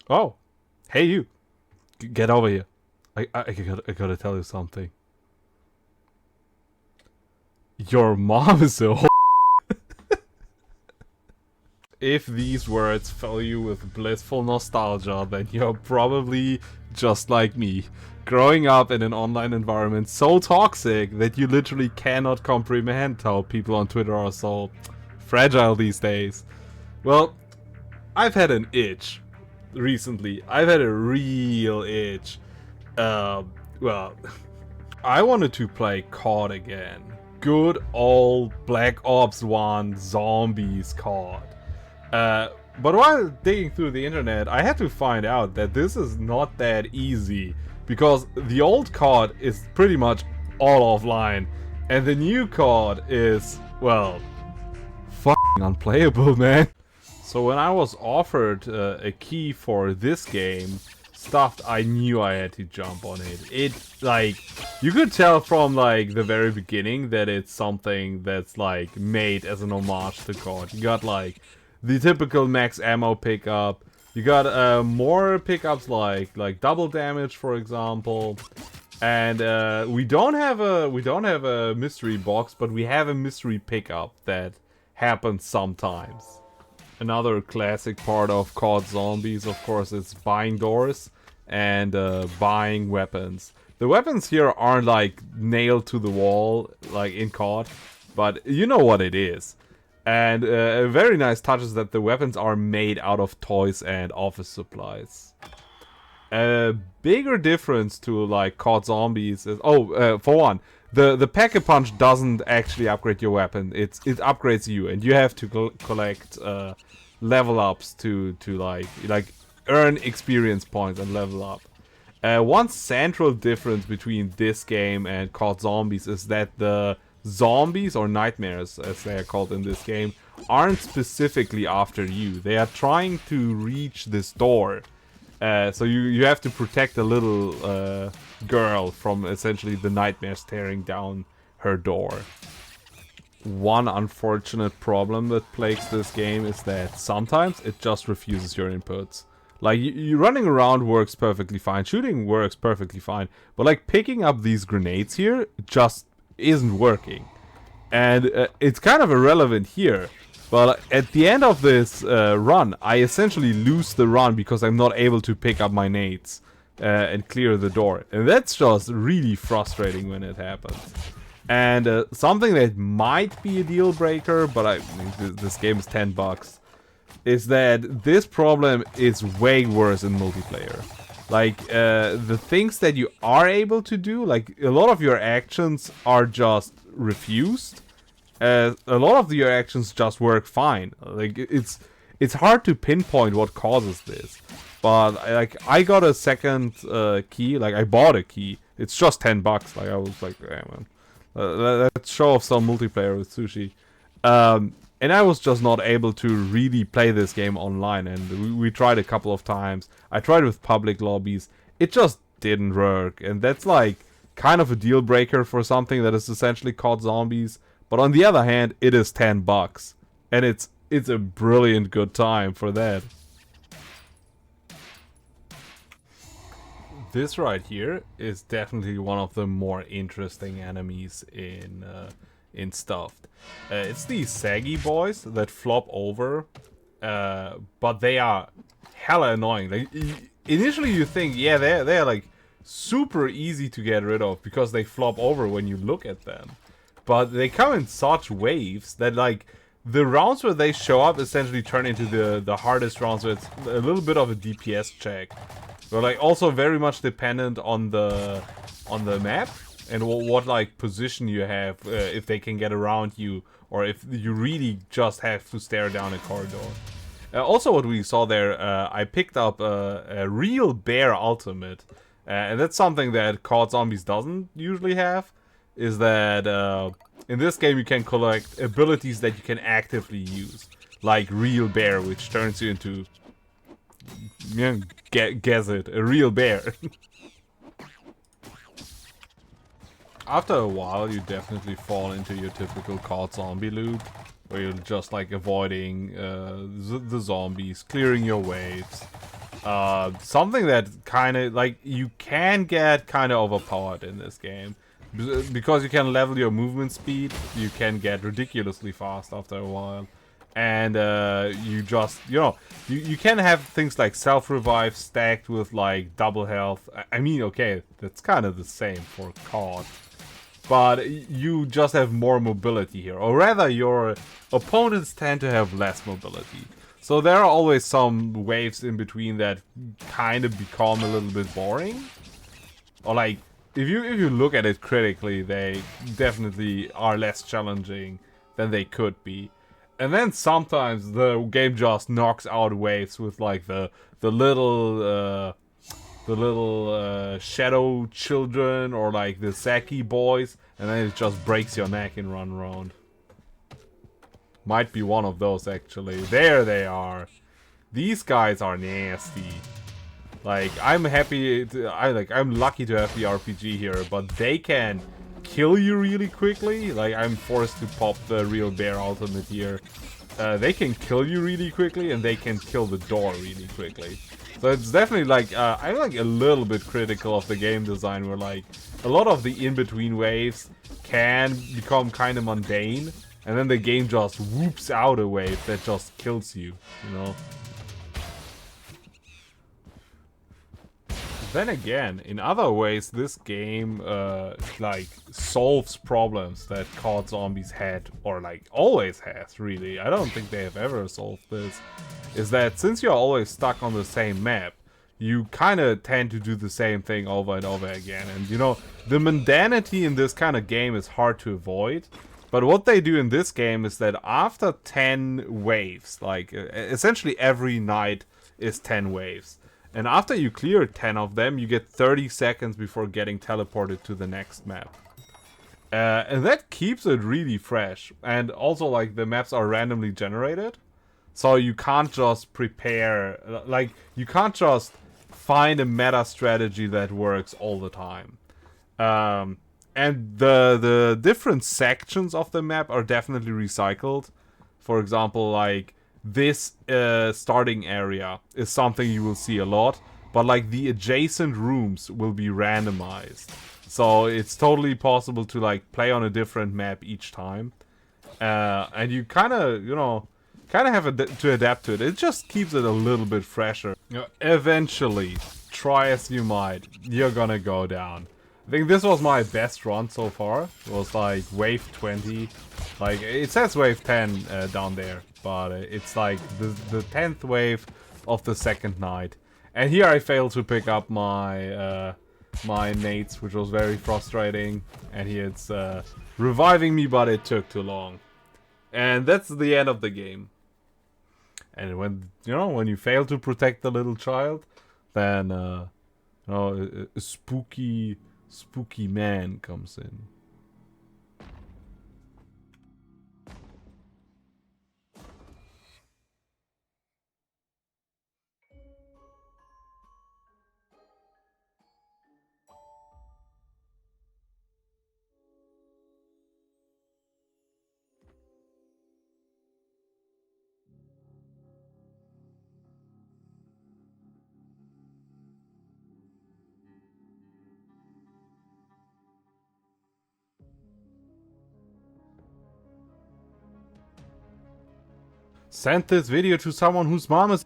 Oh, hey you, get over here. I gotta tell you something. Your mom is a whore. If these words fill you with blissful nostalgia, then you're probably just like me, growing up in an online environment so toxic that you literally cannot comprehend how people on Twitter are so fragile these days. Well, I've had an itch recently. I've had a real itch. Well, I wanted to play COD again. Good old Black Ops 1 Zombies COD. But while digging through the internet, I had to find out that this is not that easy because the old COD is pretty much all offline, and the new COD is, well, fucking unplayable, man. So when I was offered a key for this game, stuffed, I knew I had to jump on it. It, like, you could tell from, like, the very beginning that it's something that's, like, made as an homage to COD. You got, like, the typical max ammo pickup. You got more pickups like double damage, for example. And we don't have a mystery box, but we have a mystery pickup that happens sometimes. Another classic part of COD Zombies, of course, is buying doors and buying weapons. The weapons here aren't like nailed to the wall like in COD, but you know what it is. And a very nice touch is that the weapons are made out of toys and office supplies. A bigger difference to like COD Zombies is for one, the Pack-a-Punch doesn't actually upgrade your weapon. It upgrades you, and you have to collect level ups to like earn experience points and level up. One central difference between this game and COD Zombies is that the zombies, or nightmares as they are called in this game, aren't specifically after you. They are trying to reach this door. So you have to protect a little girl from essentially the nightmares tearing down her door. One unfortunate problem that plagues this game is that sometimes it just refuses your inputs. Like, you running around works perfectly fine, shooting works perfectly fine, but like picking up these grenades here just isn't working. And it's kind of irrelevant here, but at the end of this run, I essentially lose the run because I'm not able to pick up my nades and clear the door. And that's just really frustrating when it happens. And something that might be a deal breaker, but I mean, this game is $10, is that this problem is way worse in multiplayer. Like, the things that you are able to do, like, a lot of your actions are just refused. A lot of your actions just work fine. Like, it's hard to pinpoint what causes this. But, like, I got a second key, like, I bought a key. It's just $10. Like, I was like, hey, man. Let's show off some multiplayer with Sushi. And I was just not able to really play this game online, and we tried a couple of times. I tried with public lobbies. It just didn't work, and that's like kind of a deal breaker for something that is essentially COD Zombies. But on the other hand, it is $10, and it's a brilliant good time for that. This right here is definitely one of the more interesting enemies in Stuffed. It's these saggy boys that flop over, but they are hella annoying. Like, initially you think, yeah, they're like super easy to get rid of because they flop over when you look at them. But they come in such waves that, like, the rounds where they show up essentially turn into the hardest rounds, where it's a little bit of a DPS check. But like also very much dependent on the map and what like position you have, if they can get around you, or if you really just have to stare down a corridor. Also, what we saw there, I picked up a real bear ultimate, and that's something that COD Zombies doesn't usually have. Is that in this game you can collect abilities that you can actively use, like real bear, which turns you into, yeah, guess it, a real bear. After a while, you definitely fall into your typical COD zombie loop, where you're just like avoiding the zombies, clearing your waves, Something that kind of, like, you can get kind of overpowered in this game. Because you can level your movement speed, you can get ridiculously fast after a while. And you just, you can have things like self-revive stacked with, like, double health. I mean, okay, that's kind of the same for COD. But you just have more mobility here. Or rather, your opponents tend to have less mobility. So there are always some waves in between that kind of become a little bit boring. Or like, if you look at it critically, they definitely are less challenging than they could be. And then sometimes the game just knocks out waves with like the little shadow children or like the Saki boys, and then it just breaks your neck in one round. Might be one of those actually. There they are. These guys are nasty. Like, I'm happy I'm lucky to have the RPG here, but they can kill you really quickly. Like, I'm forced to pop the Real Bear ultimate here. They can kill you really quickly, and they can kill the door really quickly. So it's definitely like, I'm like a little bit critical of the game design, where like, a lot of the in-between waves can become kind of mundane, and then the game just whoops out a wave that just kills you, you know? Then again, in other ways, this game, like, solves problems that COD Zombies had, or like, always has, really. I don't think they have ever solved this. Is that since you're always stuck on the same map, you kind of tend to do the same thing over and over again. And, you know, the mundanity in this kind of game is hard to avoid. But what they do in this game is that after 10 waves, like, essentially every night is 10 waves. And after you clear 10 of them, you get 30 seconds before getting teleported to the next map. And that keeps it really fresh. And also, like, the maps are randomly generated. So you can't just prepare, like, you can't just find a meta strategy that works all the time. And the different sections of the map are definitely recycled. For example, like, this starting area is something you will see a lot, but like the adjacent rooms will be randomized. So it's totally possible to like play on a different map each time. And you kind of, kind of have to adapt to it. It just keeps it a little bit fresher. Eventually, try as you might, you're gonna go down. I think this was my best run so far. It was like wave 20. Like, it says wave 10 down there, but it's like the 10th wave of the second night. And here I failed to pick up my my nades, which was very frustrating. And here it's reviving me, but it took too long. And that's the end of the game. And when you fail to protect the little child, then a spooky man comes in. Send this video to someone whose mom is